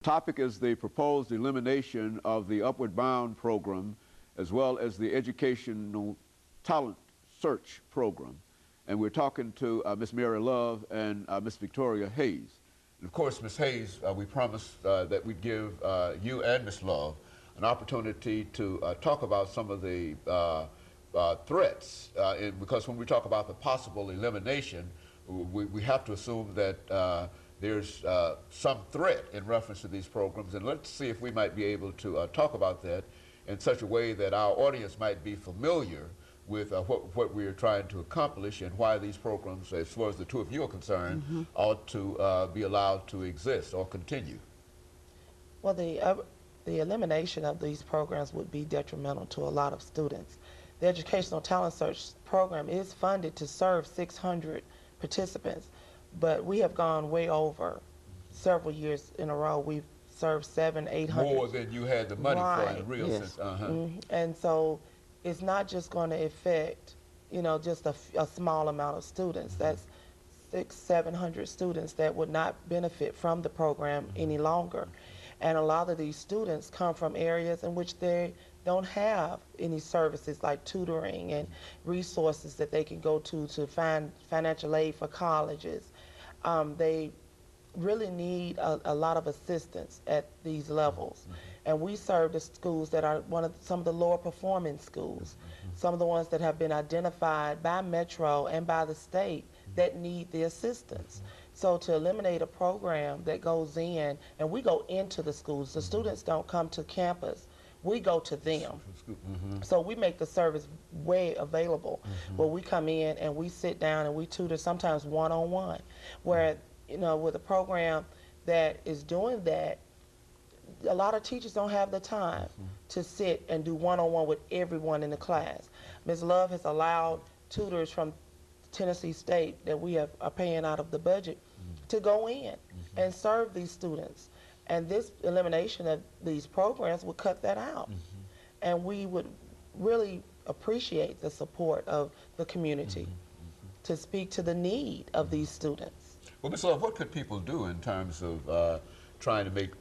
Topic is the proposed elimination of the Upward Bound program as well as the Educational Talent Search program. And we're talking to Ms. Mary Love and Ms. Victoria Hayes. And of course, Ms. Hayes, we promised that we'd give you and Ms. Love an opportunity to talk about some of the threats, because when we talk about the possible elimination, we have to assume that there's some threat in reference to these programs, and let's see if we might be able to talk about that in such a way that our audience might be familiar with what we are trying to accomplish and why these programs, as far as the two of you are concerned, ought to be allowed to exist or continue. Well, the elimination of these programs would be detrimental to a lot of students. The Educational Talent Search program is funded to serve 600 participants, but we have gone way over several years in a row. We've served 700, 800. More than you had the money for in the real sense. And so it's not just going to affect, just a small amount of students. That's 600, 700 students that would not benefit from the program any longer. And a lot of these students come from areas in which they don't have any services like tutoring and resources that they can go to find financial aid for colleges. They really need a lot of assistance at these levels. And we serve the schools that are some of the lower performing schools, some of the ones that have been identified by Metro and by the state that need the assistance. So to eliminate a program that goes in, and we go into the schools, the students don't come to campus, we go to them. So we make the service way available, where we come in and we sit down and we tutor sometimes one-on-one, where, with a program that is doing that, a lot of teachers don't have the time to sit and do one-on-one with everyone in the class. Ms. Love has allowed tutors from Tennessee State that we are paying out of the budget to go in and serve these students. And this elimination of these programs would cut that out. And we would really appreciate the support of the community to speak to the need of these students. Well, Ms. Love, what could people do in terms of trying to make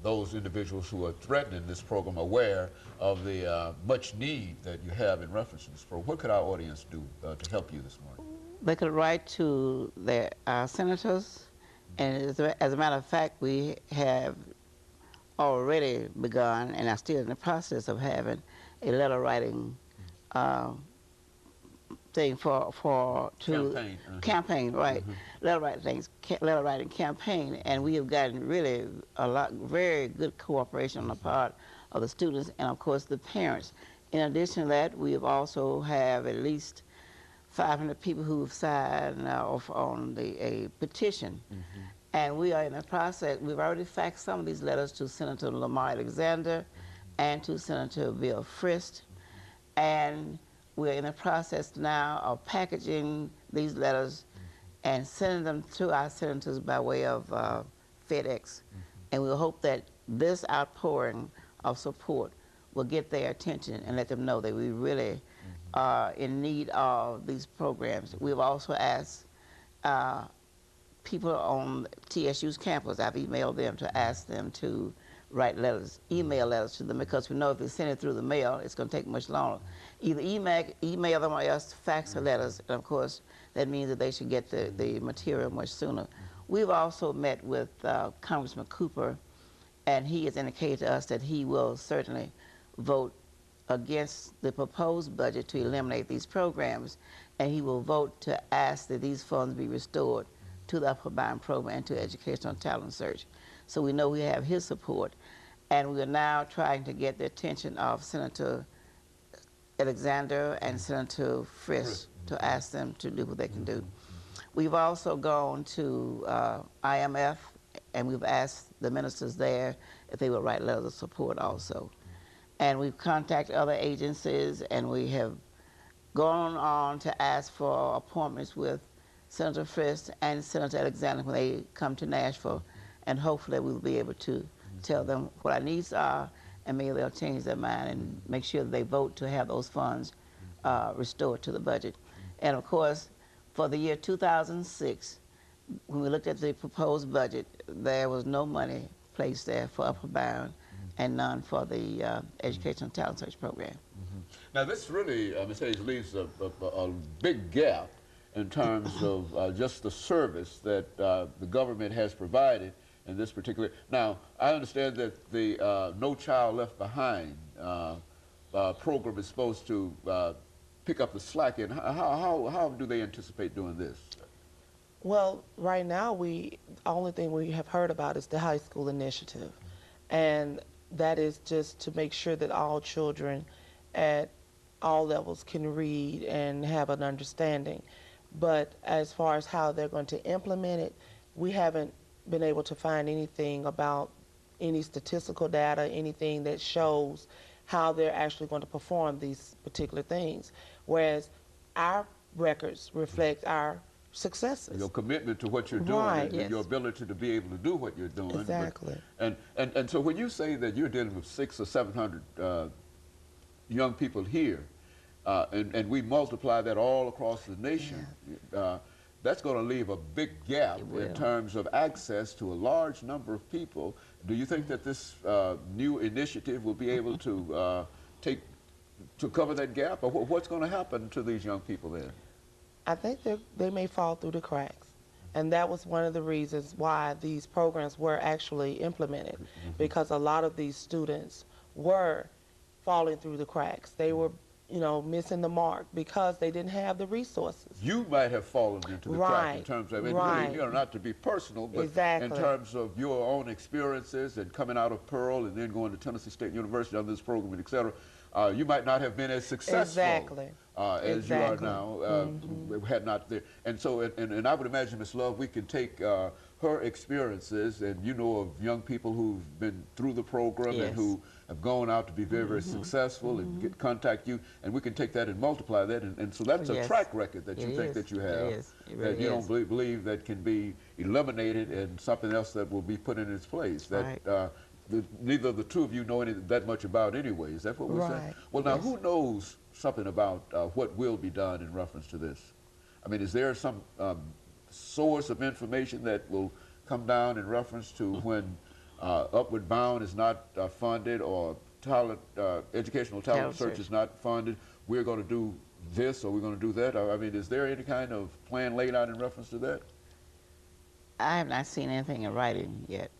those individuals who are threatening this program aware of the much need that you have in reference to this program? What could our audience do to help you this morning? They could write to their senators, and as a matter of fact, we have already begun and are still in the process of having a letter writing thing for campaign, right? Letter writing campaign, and we have gotten really very good cooperation on the part of the students and of course the parents. In addition to that, we have also have at least 500 people who have signed on a petition. And we are in the process, we've already faxed some of these letters to Senator Lamar Alexander and to Senator Bill Frist. And we're in the process now of packaging these letters and sending them to our senators by way of FedEx. And we hope that this outpouring of support will get their attention and let them know that we really are in need of these programs. We've also asked people on TSU's campus, I've emailed them to ask them to write letters, email letters to them, because we know if they send it through the mail, it's going to take much longer. Either email them or else fax the letters, and of course that means that they should get the material much sooner. We've also met with Congressman Cooper, and he has indicated to us that he will certainly vote against the proposed budget to eliminate these programs, and he will vote to ask that these funds be restored to the Upward Bound program and to Educational Talent Search. So we know we have his support, and we are now trying to get the attention of Senator Alexander and Senator Frist to ask them to do what they can do. We've also gone to IMF, and we've asked the ministers there if they would write letters of support also. And we've contacted other agencies, and we have gone on to ask for appointments with Senator Frist and Senator Alexander when they come to Nashville, and hopefully we'll be able to tell them what our needs are, and maybe they'll change their mind and make sure that they vote to have those funds restored to the budget. And of course, for the year 2006, when we looked at the proposed budget, there was no money placed there for upper bound and none for the educational talent search program. Now, this really, Ms. Hayes, leaves a big gap in terms of just the service that the government has provided in this particular. Now, I understand that the No Child Left Behind program is supposed to pick up the slack. And how do they anticipate doing this? Well, right now, only thing we have heard about is the high school initiative. And that is just to make sure that all children at all levels can read and have an understanding. But as far as how they're going to implement it, we haven't been able to find anything about any statistical data, anything that shows how they're actually going to perform these particular things. Whereas our records reflect our successes. Your commitment to what you're doing, Right. and your ability to be able to do what you're doing. Exactly. And so when you say that you're dealing with 600 or 700 young people here, and we multiply that all across the nation, that's going to leave a big gap in terms of access to a large number of people. Do you think that this new initiative will be able to cover that gap, or what's going to happen to these young people then? I think they may fall through the cracks. And that was one of the reasons why these programs were actually implemented, because a lot of these students were falling through the cracks. They were, missing the mark because they didn't have the resources. You might have fallen into the crack in terms of, really, not to be personal, but in terms of your own experiences and coming out of Pearl and then going to Tennessee State University under this program, et cetera. You might not have been as successful as you are now, had not there. And so, and I would imagine, Ms. Love, we can take her experiences, and you know of young people who've been through the program and who have gone out to be very, very successful and contact you, and we can take that and multiply that. And so that's a track record that you think that you have, that you don't believe that can be eliminated, and something else that will be put in its place. That neither of the two of you know that much about anyway. Is that what we're saying? Well, now, who knows something about what will be done in reference to this? I mean, is there some source of information that will come down in reference to when Upward Bound is not funded, or educational talent search is not funded, we're going to do this or we're going to do that? I mean, is there any kind of plan laid out in reference to that? I have not seen anything in writing yet.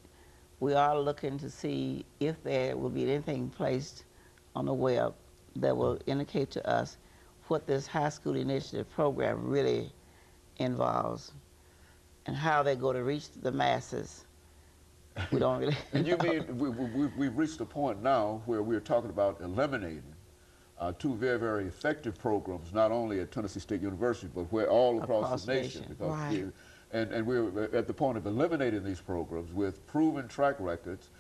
We are looking to see if there will be anything placed on the web that will indicate to us what this high school initiative program really involves and how they go to reach the masses. We don't really And you mean we've reached a point now where we're talking about eliminating two very, very effective programs, not only at Tennessee State University, but where all across the nation. Because and we're at the point of eliminating these programs with proven track records,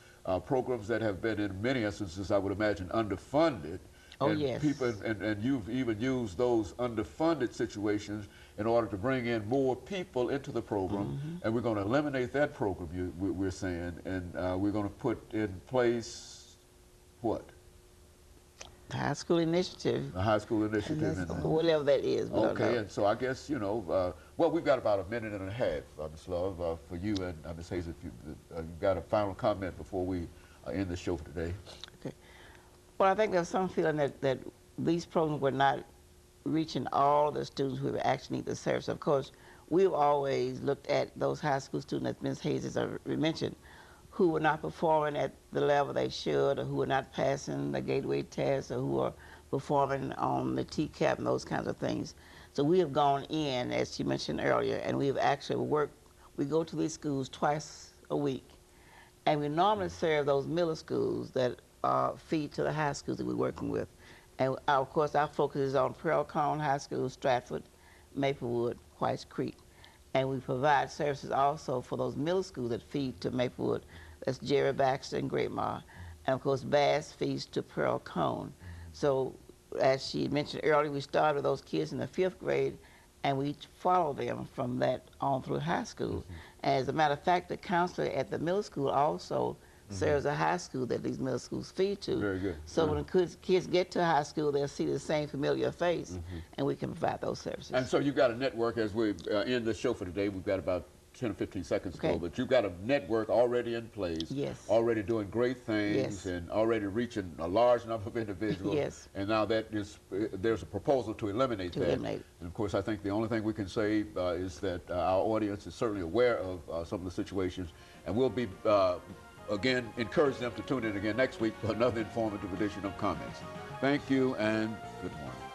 programs that have been, in many instances, I would imagine, underfunded. And you've even used those underfunded situations in order to bring in more people into the program. And we're going to eliminate that program, we're saying, and we're going to put in place what? The high school initiative. The high school initiative. Whatever that is. Okay, and so I guess, well, we've got about a minute and a half, Ms. Love, for you and Ms. Hayes, if you've got a final comment before we end the show for today. Okay. Well, I think there's some feeling that these programs were not reaching all the students who actually need the service. Of course, we've always looked at those high school students, as Ms. Hayes has mentioned, who were not performing at the level they should, or who were not passing the gateway test, or who are performing on the TCAP and those kinds of things. So we have gone in, as you mentioned earlier, and we've actually worked. We go to these schools twice a week, and we normally serve those middle schools that feed to the high schools that we're working with. And of course, our focus is on Pearl Cone High School, Stratford, Maplewood, Whites Creek. And we provide services also for those middle schools that feed to Maplewood. That's Jerry Baxter and Great Mar. And of course, Bass feeds to Pearl Cone. So as she mentioned earlier, we started with those kids in the 5th grade, and we follow them from that on through high school. As a matter of fact, the counselor at the middle school also serves a high school that these middle schools feed to. Very good. So when the kids get to high school, they'll see the same familiar face, and we can provide those services. And so you've got a network. As we end the show for today, we've got about 10 or 15 seconds Okay. ago, but you've got a network already in place, Yes. already doing great things, Yes. and already reaching a large number of individuals. Yes. And now that is, there's a proposal to eliminate that. Eliminate it. And of course, I think the only thing we can say is that our audience is certainly aware of some of the situations, and we'll be again encourage them to tune in again next week for another informative edition of Comments. Thank you and good morning.